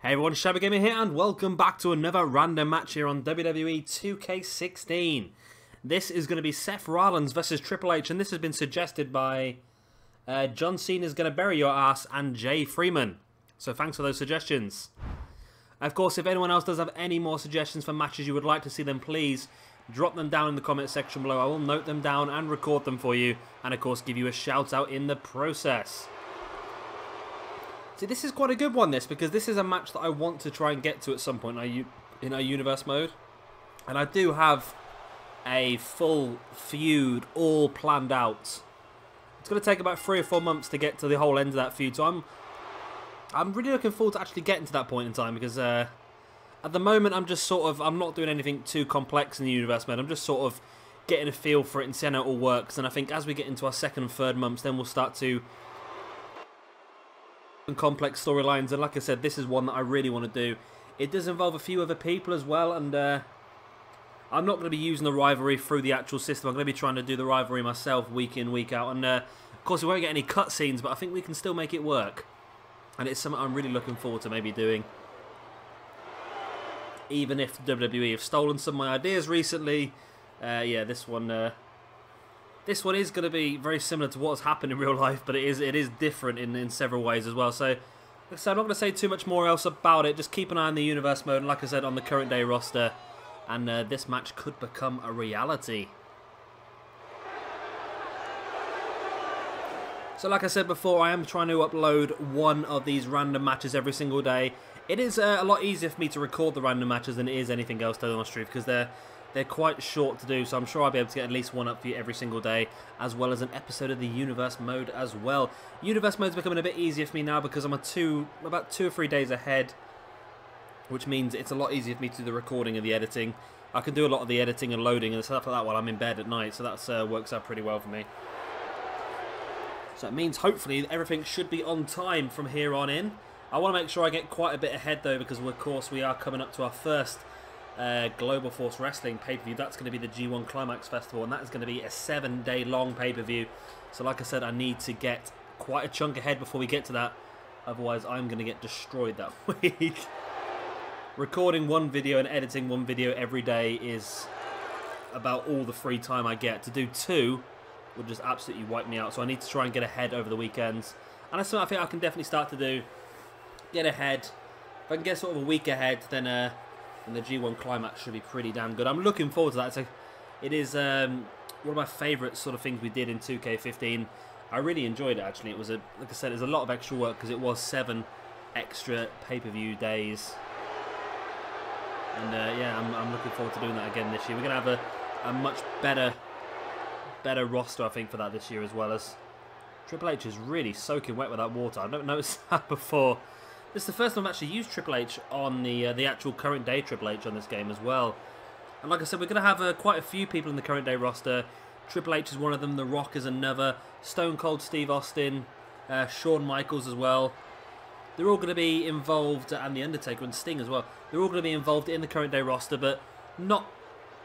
Hey everyone, Shabba Gamer here, and welcome back to another random match here on WWE 2K16. This is going to be Seth Rollins versus Triple H, and this has been suggested by John Cena's Gonna Bury Your Ass and Jay Freeman. So thanks for those suggestions. Of course, if anyone else does have any more suggestions for matches you would like to see, then please drop them down in the comment section below. I will note them down and record them for you, and of course give you a shout out in the process. See, this is quite a good one, because this is a match that I want to try and get to at some point in our universe mode. And I do have a full feud all planned out. It's going to take about 3 or 4 months to get to the whole end of that feud, so I'm really looking forward to actually getting to that point in time, because at the moment I'm not doing anything too complex in the universe mode. I'm just sort of getting a feel for it and seeing how it all works. And I think as we get into our 2nd and 3rd months, then we'll start to complex storylines, and like I said, this is one that I really want to do. It does involve a few other people as well, and I'm not going to be using the rivalry through the actual system. I'm going to be trying to do the rivalry myself week in, week out, and of course we won't get any cutscenes, but I think we can still make it work, and it's something I'm really looking forward to maybe doing. Even if WWE have stolen some of my ideas recently, yeah, this one is going to be very similar to what's happened in real life, but it is different in several ways as well. So, like I said, I'm not going to say too much more else about it. Just keep an eye on the universe mode, and like I said, on the current day roster, and this match could become a reality. So, like I said before, I am trying to upload one of these random matches every single day. It is a lot easier for me to record the random matches than it is anything else to do on the stream, because they're quite short to do, so I'm sure I'll be able to get at least one up for you every single day, as well as an episode of the Universe Mode as well. Universe Mode's becoming a bit easier for me now because I'm about 2 or 3 days ahead, which means it's a lot easier for me to do the recording and the editing. I can do a lot of the editing and loading and stuff like that while I'm in bed at night, so that works out pretty well for me. So it means hopefully everything should be on time from here on in. I want to make sure I get quite a bit ahead though, because of course we are coming up to our first Global Force Wrestling pay-per-view. That's going to be the G1 Climax Festival, and that is going to be a 7-day long pay-per-view. So like I said, I need to get quite a chunk ahead before we get to that, otherwise I'm going to get destroyed that week. Recording one video and editing one video every day is about all the free time I get. To do 2 would just absolutely wipe me out, so I need to try and get ahead over the weekends, and that's something I think I can definitely start to do. Get ahead. If I can get sort of a week ahead, then and the G1 Climax should be pretty damn good. I'm looking forward to that. So it is one of my favourite sort of things we did in 2K15. I really enjoyed it, actually. It was, like I said, it was a lot of extra work because it was 7 extra pay-per-view days. And yeah, I'm looking forward to doing that again this year. We're going to have a much better roster, I think, for that this year, as well as Triple H is really soaking wet with that water. I've not noticed that before. This is the first time I've actually used Triple H on the actual current day Triple H on this game as well. And like I said, we're going to have quite a few people in the current day roster. Triple H is one of them, The Rock is another, Stone Cold Steve Austin, Shawn Michaels as well. They're all going to be involved, and The Undertaker and Sting as well. They're all going to be involved in the current day roster, but not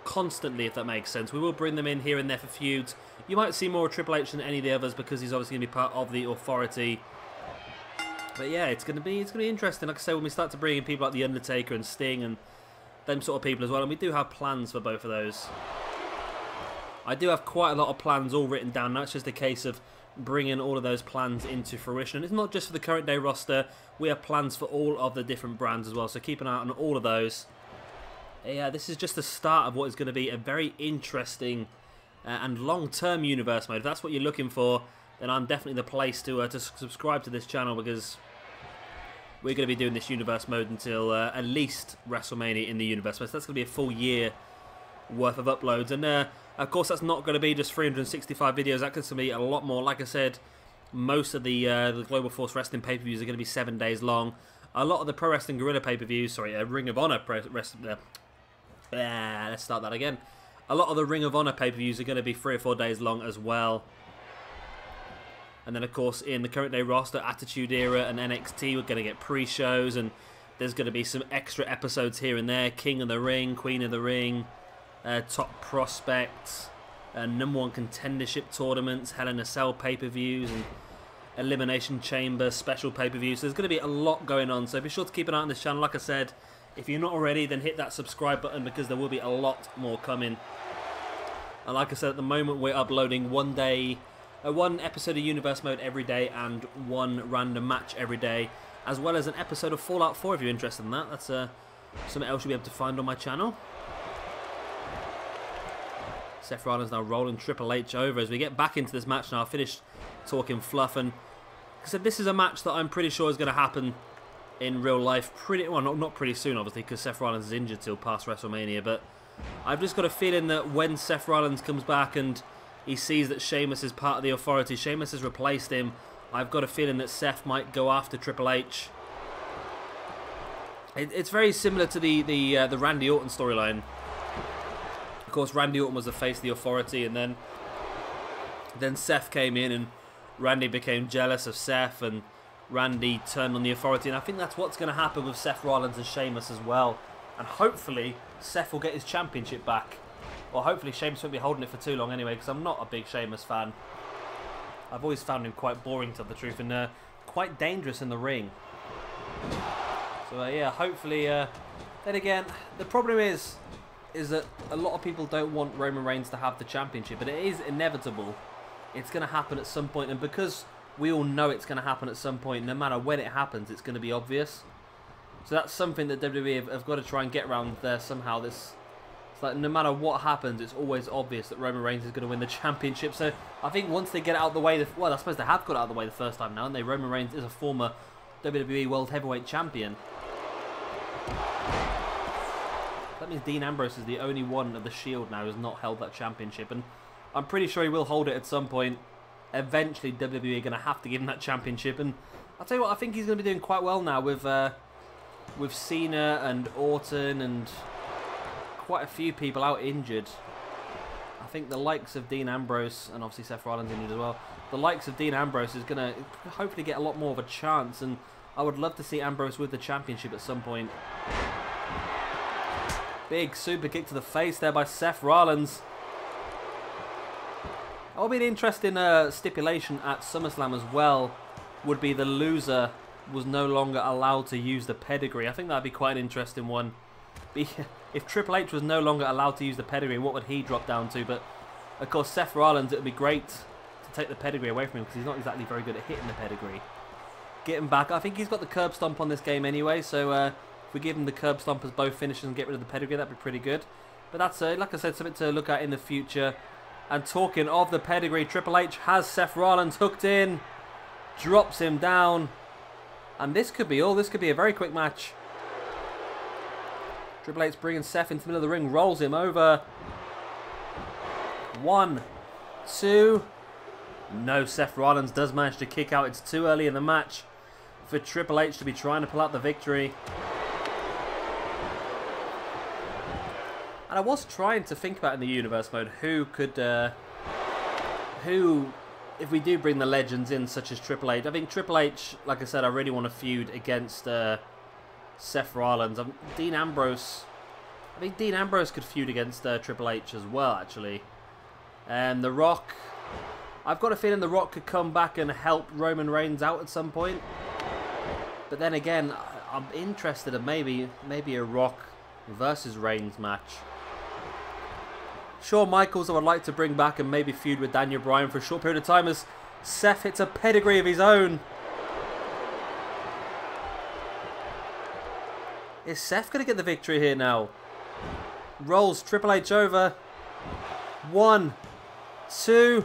constantly, if that makes sense. We will bring them in here and there for feuds. You might see more of Triple H than any of the others, because he's obviously going to be part of the Authority. But yeah, it's going to be interesting. Like I say, when we start to bring in people like The Undertaker and Sting and them sort of people as well, and we do have plans for both of those. I do have quite a lot of plans all written down. Now it's just a case of bringing all of those plans into fruition. It's not just for the current day roster. We have plans for all of the different brands as well, so keep an eye on all of those. Yeah, this is just the start of what is going to be a very interesting and long-term universe mode. If that's what you're looking for, then I'm definitely the place to subscribe to this channel, because we're going to be doing this universe mode until at least WrestleMania in the universe mode. So that's going to be a full year worth of uploads. And of course, that's not going to be just 365 videos. That's going to be a lot more. Like I said, most of the Global Force Wrestling pay-per-views are going to be 7 days long. A lot of the Pro Wrestling Guerrilla pay-per-views, sorry, Ring of Honor let's start that again. A lot of the Ring of Honor pay-per-views are going to be 3 or 4 days long as well. And then, of course, in the current day roster, Attitude Era and NXT, we're going to get pre-shows, and there's going to be some extra episodes here and there. King of the Ring, Queen of the Ring, Top Prospects, #1 contendership tournaments, Hell in a Cell pay-per-views, and Elimination Chamber special pay-per-view. So there's going to be a lot going on. So be sure to keep an eye on this channel. Like I said, if you're not already, then hit that subscribe button because there will be a lot more coming. And like I said, at the moment we're uploading one episode of Universe Mode every day and one random match every day, as well as an episode of Fallout 4 if you're interested in that. That's something else you'll be able to find on my channel. Seth Rollins now rolling Triple H over as we get back into this match now. I finished talking fluff, and like I said, this is a match that I'm pretty sure is going to happen in real life not pretty soon, obviously, because Seth Rollins is injured till past WrestleMania, but I've just got a feeling that when Seth Rollins comes back and he sees that Sheamus is part of the Authority, Sheamus has replaced him, I've got a feeling that Seth might go after Triple H. It's very similar to the Randy Orton storyline. Of course, Randy Orton was the face of the Authority, and then Seth came in and Randy became jealous of Seth, and Randy turned on the Authority, and I think that's what's going to happen with Seth Rollins and Sheamus as well. And hopefully Seth will get his championship back. Or hopefully Sheamus won't be holding it for too long anyway, because I'm not a big Sheamus fan. I've always found him quite boring, to tell the truth, and quite dangerous in the ring. So yeah, hopefully. Then again, the problem is that a lot of people don't want Roman Reigns to have the championship, but it is inevitable. It's going to happen at some point, and because we all know it's going to happen at some point, no matter when it happens, it's going to be obvious. So that's something that WWE have got to try and get around there somehow. It's like no matter what happens, it's always obvious that Roman Reigns is going to win the championship. So I think once they get it out of the way, well, I suppose they have got it out of the way the first time now, and Roman Reigns is a former WWE World Heavyweight Champion. That means Dean Ambrose is the only one of the Shield now who's not held that championship, and I'm pretty sure he will hold it at some point. Eventually, WWE are going to have to give him that championship, and I'll tell you what, I think he's going to be doing quite well now with Cena and Orton and quite a few people out injured. I think the likes of Dean Ambrose, and obviously Seth Rollins injured as well, the likes of Dean Ambrose is going to hopefully get a lot more of a chance, and I would love to see Ambrose with the championship at some point. Big super kick to the face there by Seth Rollins. That would be an interesting stipulation at SummerSlam as well, would be the loser was no longer allowed to use the pedigree. I think that would be quite an interesting one. If Triple H was no longer allowed to use the pedigree, what would he drop down to? But, of course, Seth Rollins, it would be great to take the pedigree away from him because he's not exactly very good at hitting the pedigree. Get him back. I think he's got the curb stomp on this game anyway, so if we give him the curb stomp as both finishes and get rid of the pedigree, that'd be pretty good. But that's, like I said, something to look at in the future. And talking of the pedigree, Triple H has Seth Rollins hooked in, drops him down, and this could be all. This could be a very quick match. Triple H bringing Seth into the middle of the ring, rolls him over. 1, 2. No, Seth Rollins does manage to kick out. It's too early in the match for Triple H to be trying to pull out the victory. And I was trying to think about in the Universe Mode who could, if we do bring the legends in, such as Triple H. I think Triple H, like I said, I really want to feud against Seth Rollins. Dean Ambrose. I think Dean Ambrose could feud against Triple H as well, actually. And The Rock. I've got a feeling The Rock could come back and help Roman Reigns out at some point. But then again, I'm interested in maybe a Rock versus Reigns match. Shawn Michaels I would like to bring back and maybe feud with Daniel Bryan for a short period of time as Seth hits a pedigree of his own. Is Seth going to get the victory here now? Rolls Triple H over. 1, 2.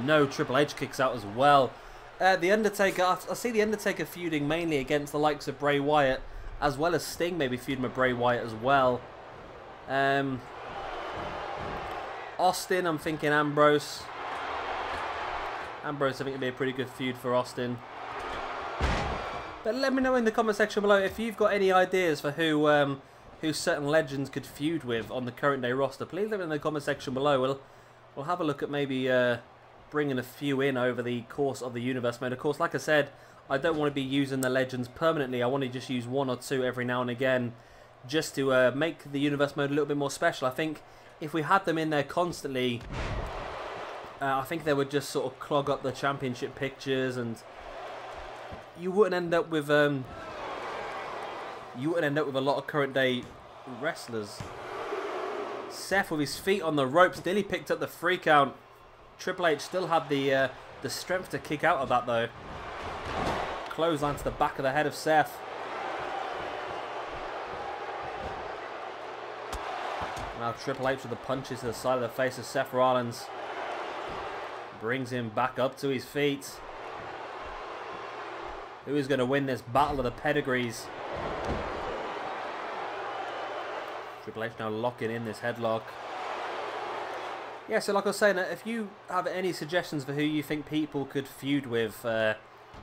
No, Triple H kicks out as well. The Undertaker, I see the Undertaker feuding mainly against the likes of Bray Wyatt, as well as Sting maybe feuding with Bray Wyatt as well. Austin, I'm thinking Ambrose. Ambrose, I think, would be a pretty good feud for Austin. But let me know in the comment section below if you've got any ideas for who certain legends could feud with on the current day roster. Please let me know in the comment section below. We'll have a look at maybe bringing a few in over the course of the Universe Mode. Of course, like I said, I don't want to be using the legends permanently. I want to just use 1 or 2 every now and again, just to make the Universe Mode a little bit more special. I think if we had them in there constantly, I think they would just sort of clog up the championship pictures, and you wouldn't end up with a lot of current day wrestlers. Seth with his feet on the ropes nearly picked up the 3 count. Triple H still had the strength to kick out of that though. Clothesline to the back of the head of Seth. Now Triple H with the punches to the side of the face of Seth Rollins. Brings him back up to his feet. Who is going to win this battle of the pedigrees? Triple H now locking in this headlock. Yeah, so like I was saying, if you have any suggestions for who you think people could feud with,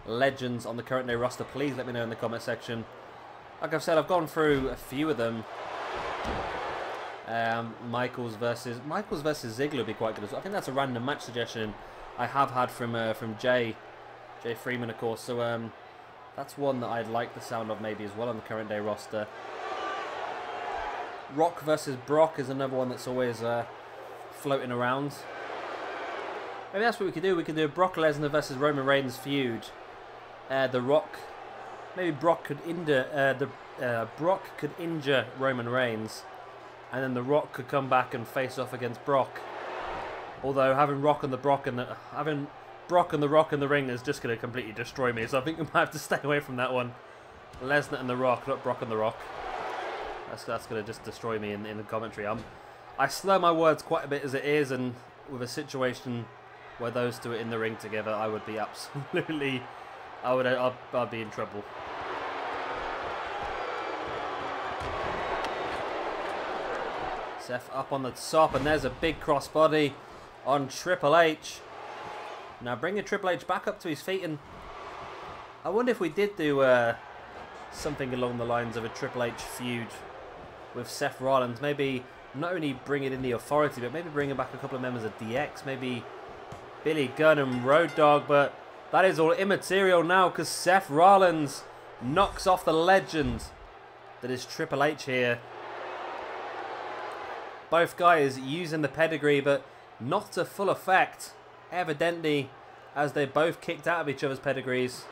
legends on the current day roster, please let me know in the comment section. Like I've said, I've gone through a few of them. Michaels versus Ziggler would be quite good as well. I think that's a random match suggestion I have had from Jay Freeman, of course. So that's one that I'd like the sound of maybe as well on the current day roster. Rock versus Brock is another one that's always floating around. Maybe that's what we could do. We could do a Brock Lesnar versus Roman Reigns feud. The Rock, maybe Brock could injure Brock could injure Roman Reigns, and then the Rock could come back and face off against Brock. Although having Brock and the Rock in the ring is just going to completely destroy me, so I think we might have to stay away from that one. Lesnar and the Rock, not Brock and the Rock. That's going to just destroy me in the commentary. I slur my words quite a bit as it is, and with a situation where those two are in the ring together, I would be absolutely, I'd be in trouble. Seth up on the top, and there's a big crossbody on Triple H. Now bringing Triple H back up to his feet, and I wonder if we did do something along the lines of a Triple H feud with Seth Rollins. Maybe not only bringing in the Authority, but maybe bringing back a couple of members of DX, maybe Billy Gunn and Road Dogg, but that is all immaterial now because Seth Rollins knocks off the legend that is Triple H here. Both guys using the pedigree, but not to full effect, evidently, as they both kicked out of each other's pedigrees.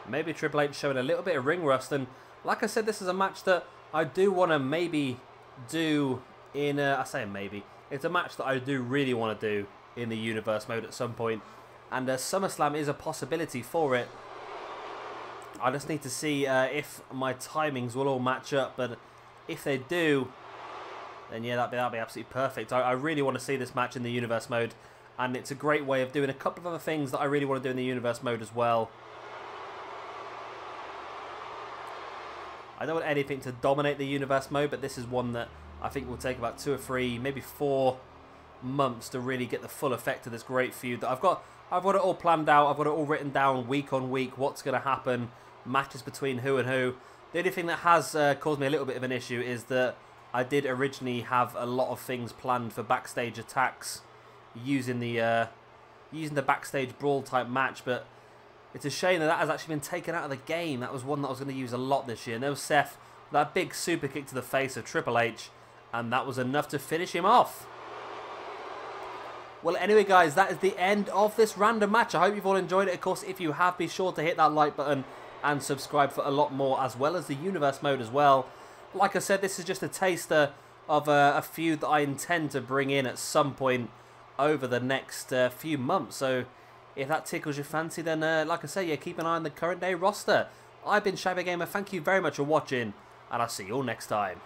Maybe Triple H showing a little bit of ring rust, and like I said, this is a match that I do want to maybe do in I say maybe. It's a match that I do really want to do in the Universe mode at some point, and SummerSlam is a possibility for it. I just need to see if my timings will all match up, but if they do, then yeah, that'd be absolutely perfect. I really want to see this match in the Universe mode, and it's a great way of doing a couple of other things that I really want to do in the Universe mode as well. I don't want anything to dominate the Universe mode, but this is one that I think will take about 2 or 3, maybe 4 months to really get the full effect of this great feud that I've got it all planned out. I've got it all written down week on week, what's going to happen, matches between who and who. The only thing that has caused me a little bit of an issue is that I did originally have a lot of things planned for backstage attacks using the backstage brawl type match, but it's a shame that has actually been taken out of the game. That was one that I was going to use a lot this year. And there was Seth, that big super kick to the face of Triple H, and that was enough to finish him off. Well, anyway, guys, that is the end of this random match. I hope you've all enjoyed it. Of course, if you have, be sure to hit that like button and subscribe for a lot more, as well as the Universe mode as well. Like I said, this is just a taster of a feud that I intend to bring in at some point over the next few months. So if that tickles your fancy, then like I say, yeah, keep an eye on the current day roster. I've been Shabby Gamer. Thank you very much for watching, and I'll see you all next time.